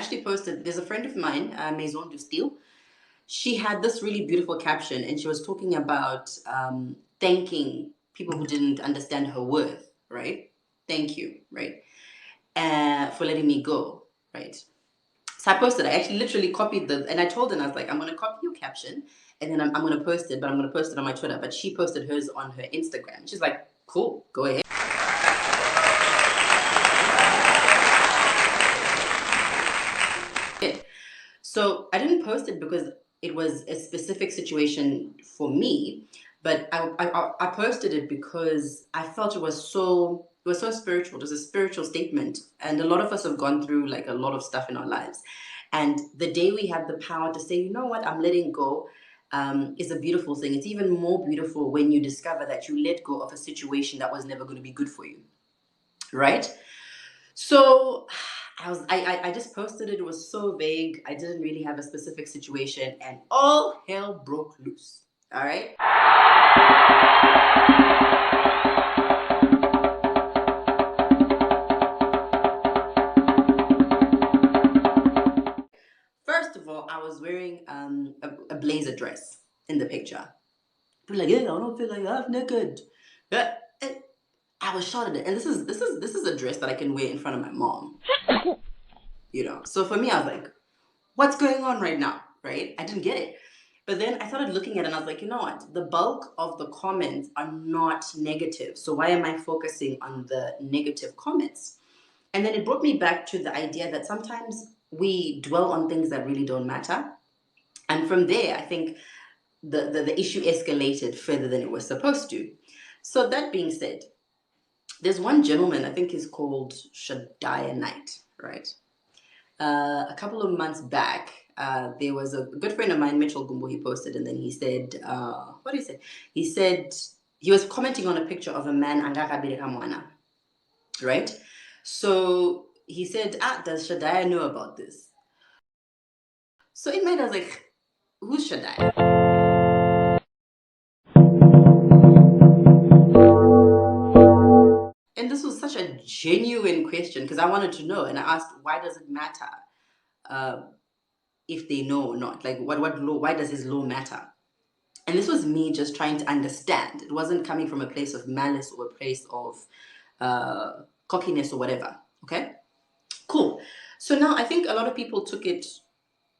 actually posted, there's a friend of mine, Maison du Style. She had this really beautiful caption, and she was talking about thanking people who didn't understand her worth, right? Thank you, right? For letting me go, right? So I posted, I actually literally copied and I told her, I was like, I'm going to copy your caption, and then I'm going to post it, but I'm going to post it on my Twitter. But she posted hers on her Instagram. She's like, cool, go ahead. So I didn't post it because it was a specific situation for me, but I posted it because I felt it was so spiritual. It was a spiritual statement, and a lot of us have gone through like a lot of stuff in our lives, and the day we have the power to say, you know what, I'm letting go, is a beautiful thing. It's even more beautiful when you discover that you let go of a situation that was never going to be good for you, right? So I just posted it. It was so vague. I didn't really have a specific situation, and all hell broke loose. All right. First of all, I was wearing a blazer dress in the picture. People like, yeah, I don't feel like I'm naked. But I was shot at it, and this is a dress that I can wear in front of my mom. You know, so for me, I was like, what's going on right now? Right? I didn't get it. But then I started looking at it and I was like, you know what? The bulk of the comments are not negative. So why am I focusing on the negative comments? And then it brought me back to the idea that sometimes we dwell on things that really don't matter. And from there, I think the issue escalated further than it was supposed to. So that being said, there's one gentleman, I think he's called Shadaya Knight, right? A couple of months back, there was a good friend of mine, Mitchell Gumbo, he posted, and then he said, what did he say? He said, he was commenting on a picture of a man, right? So he said, does Shadaya know about this? So in my head, I was like, who's Shadaya? And this was such a genuine question because I wanted to know, and I asked, why does it matter if they know or not? Like, what law? Why does his law matter? And this was me just trying to understand. It wasn't coming from a place of malice or a place of cockiness or whatever. Okay, cool. So now I think a lot of people took it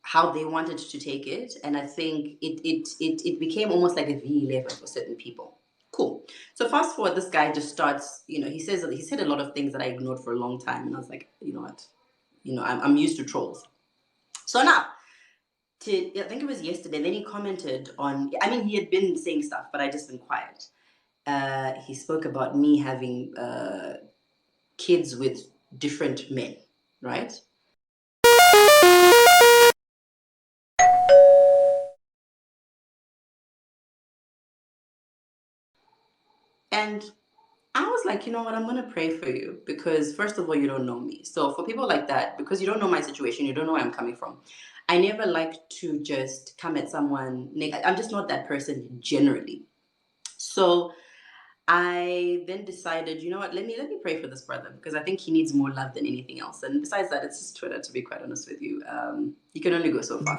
how they wanted to take it, and I think it became almost like a V11 for certain people. Cool. So fast forward, this guy just starts. You know, he said a lot of things that I ignored for a long time, and I was like, you know what, I'm used to trolls. So now I think it was yesterday, then he commented on, I mean, he had been saying stuff, but I just been quiet. He spoke about me having kids with different men, right? And I was like, you know what, I'm going to pray for you because, first of all, you don't know me. So for people like that, because you don't know my situation, you don't know where I'm coming from, I never like to just come at someone. I'm just not that person generally. So I then decided, you know what, let me pray for this brother because I think he needs more love than anything else. And besides that, it's just Twitter, to be quite honest with you. You can only go so far.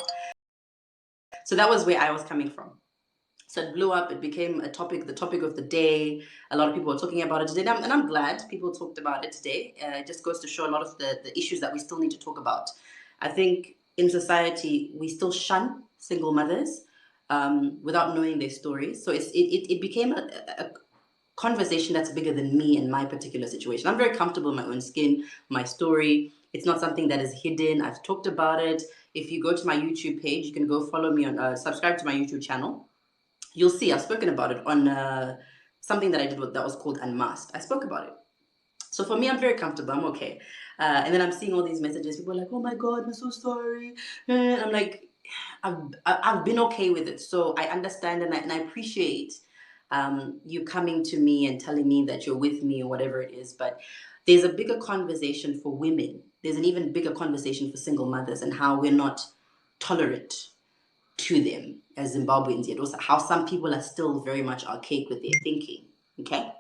So that was where I was coming from. So it blew up. It became the topic of the day. A lot of people are talking about it today, and I'm glad people talked about it today. It just goes to show a lot of the issues that we still need to talk about. I think in society we still shun single mothers without knowing their stories. So it became a conversation that's bigger than me and my particular situation. I'm very comfortable in my own skin, my story. It's not something that is hidden. I've talked about it. If you go to my YouTube page, you can go follow me on subscribe to my YouTube channel. You'll see I've spoken about it on something that I did that was called Unmasked. I spoke about it. So for me, I'm very comfortable. I'm okay. And then I'm seeing all these messages. People are like, oh my God, I'm so sorry. And I'm like, I've been okay with it. So I understand and I appreciate you coming to me and telling me that you're with me or whatever it is. But there's a bigger conversation for women. There's an even bigger conversation for single mothers and how we're not tolerant to them as Zimbabweans, yet also how some people are still very much archaic with their thinking. Okay,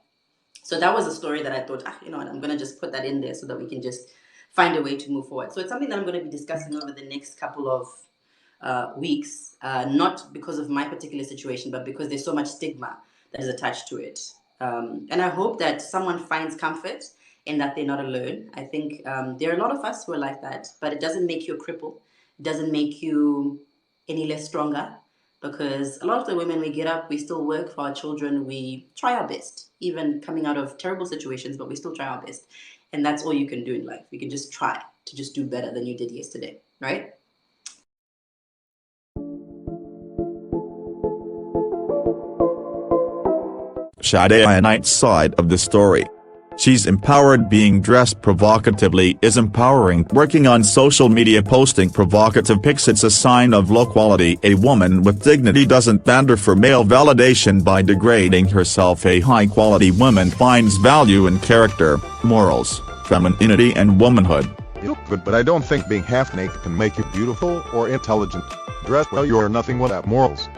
so that was a story that I thought, you know what, I'm gonna just put that in there so that we can just find a way to move forward. So it's something that I'm going to be discussing over the next couple of weeks, not because of my particular situation, but because there's so much stigma that is attached to it. And I hope that someone finds comfort in that they're not alone. I think there are a lot of us who are like that, but it doesn't make you a cripple. It doesn't make you any less stronger, because a lot of the women, we get up, we still work for our children, we try our best, even coming out of terrible situations, but we still try our best. And that's all you can do in life. You can just try to just do better than you did yesterday, right? Shadaya Knight's side of the story. She's empowered. Being dressed provocatively is empowering. Working on social media, posting provocative pics, it's a sign of low quality. A woman with dignity doesn't pander for male validation by degrading herself. A high-quality woman finds value in character, morals, femininity and womanhood. You look good, but I don't think being half naked can make you beautiful or intelligent. Dress well, you're nothing without morals.